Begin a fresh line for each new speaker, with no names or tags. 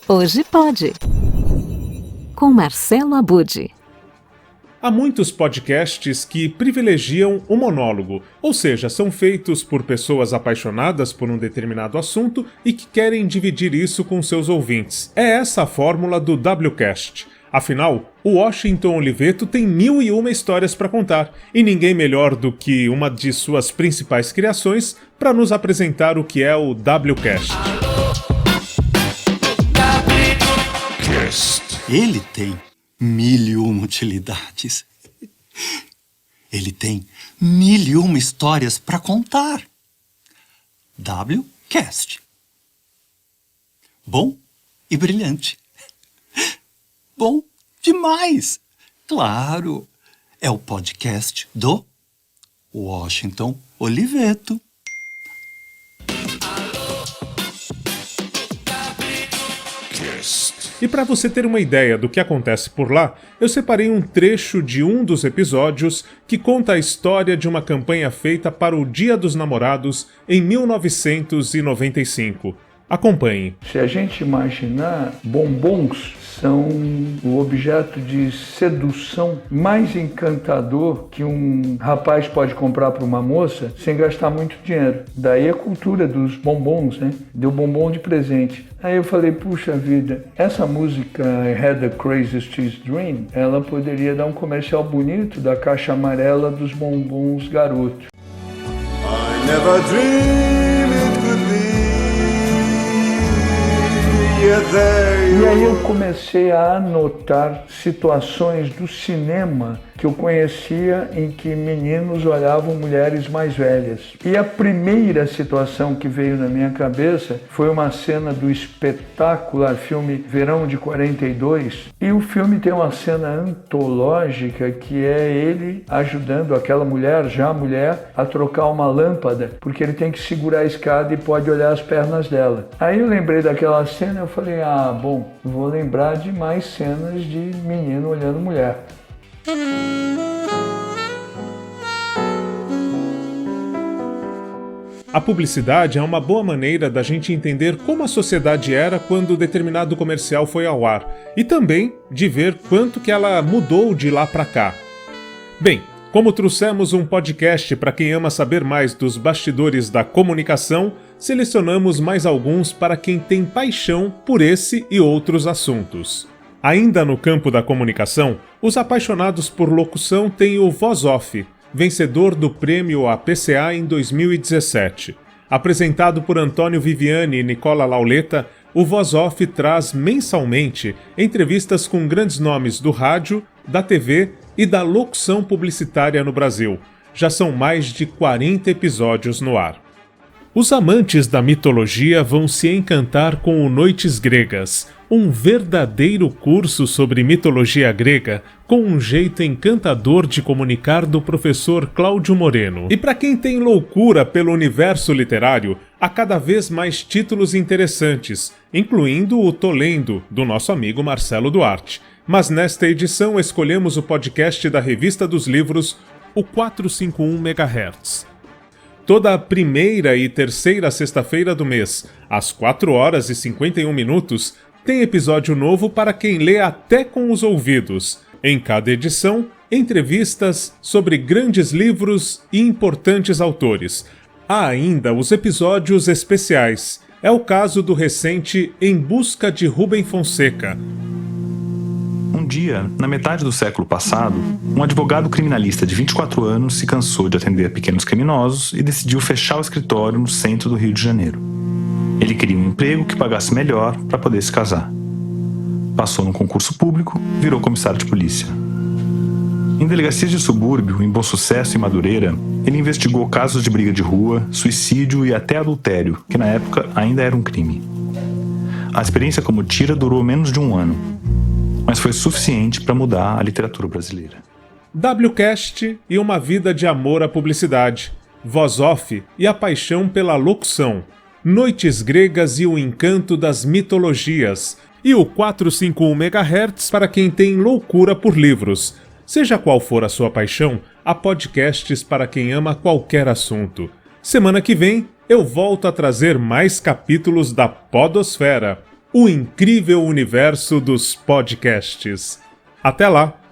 Hoje pode. Com Marcelo Abud.
Há muitos podcasts que privilegiam o monólogo, ou seja, são feitos por pessoas apaixonadas por um determinado assunto e que querem dividir isso com seus ouvintes. É essa a fórmula do WCast. Afinal, o Washington Oliveto tem 1001 histórias para contar, e ninguém melhor do que uma de suas principais criações para nos apresentar o que é o WCast.
Ele tem 1001 utilidades. Ele tem 1001 histórias para contar. WCast. Bom e brilhante. Bom demais. Claro, é o podcast do Washington Oliveto.
E para você ter uma ideia do que acontece por lá, eu separei um trecho de um dos episódios que conta a história de uma campanha feita para o Dia dos Namorados em 1995. Acompanhe.
Se a gente imaginar, bombons são o objeto de sedução mais encantador que um rapaz pode comprar para uma moça sem gastar muito dinheiro. Daí a cultura dos bombons, né? Deu bombom de presente. Aí eu falei, puxa vida, essa música I Had the Craziest Dream, ela poderia dar um comercial bonito da caixa amarela dos bombons garoto.
I never dreamed it could be.
E aí eu comecei a anotar situações do cinema que eu conhecia em que meninos olhavam mulheres mais velhas. E a primeira situação que veio na minha cabeça foi uma cena do espetacular filme Verão de 42. E o filme tem uma cena antológica que é ele ajudando aquela mulher, já mulher, a trocar uma lâmpada, porque ele tem que segurar a escada e pode olhar as pernas dela. Aí eu lembrei daquela cena e eu falei, bom, vou lembrar de mais cenas de menino olhando mulher.
A publicidade é uma boa maneira da gente entender como a sociedade era quando determinado comercial foi ao ar, e também de ver quanto que ela mudou de lá para cá. Bem, como trouxemos um podcast para quem ama saber mais dos bastidores da comunicação, selecionamos mais alguns para quem tem paixão por esse e outros assuntos. Ainda no campo da comunicação, os apaixonados por locução têm o Voz Off, vencedor do prêmio APCA em 2017. Apresentado por Antônio Viviani e Nicola Lauleta, o Voz Off traz mensalmente entrevistas com grandes nomes do rádio, da TV e da locução publicitária no Brasil. Já são mais de 40 episódios no ar. Os amantes da mitologia vão se encantar com o Noites Gregas, um verdadeiro curso sobre mitologia grega, com um jeito encantador de comunicar do professor Cláudio Moreno. E para quem tem loucura pelo universo literário, há cada vez mais títulos interessantes, incluindo o Tô Lendo, do nosso amigo Marcelo Duarte. Mas nesta edição escolhemos o podcast da Revista dos Livros, o 451 MHz. Toda a primeira e terceira sexta-feira do mês, às 4 horas e 51 minutos, tem episódio novo para quem lê até com os ouvidos. Em cada edição, entrevistas sobre grandes livros e importantes autores. Há ainda os episódios especiais. É o caso do recente Em Busca de Rubem Fonseca.
Um dia, na metade do século passado, um advogado criminalista de 24 anos se cansou de atender pequenos criminosos e decidiu fechar o escritório no centro do Rio de Janeiro. Ele queria um emprego que pagasse melhor para poder se casar. Passou num concurso público, virou comissário de polícia. Em delegacias de subúrbio, em Bom Sucesso e Madureira, ele investigou casos de briga de rua, suicídio e até adultério, que na época ainda era um crime. A experiência como tira durou menos de um ano, mas foi suficiente para mudar a literatura brasileira.
WCast e uma vida de amor à publicidade, Voz Off e a paixão pela locução, Noites Gregas e o encanto das mitologias, e o 451 MHz para quem tem loucura por livros. Seja qual for a sua paixão, há podcasts para quem ama qualquer assunto. Semana que vem, eu volto a trazer mais capítulos da Podosfera. o incrível universo dos podcasts. Até lá!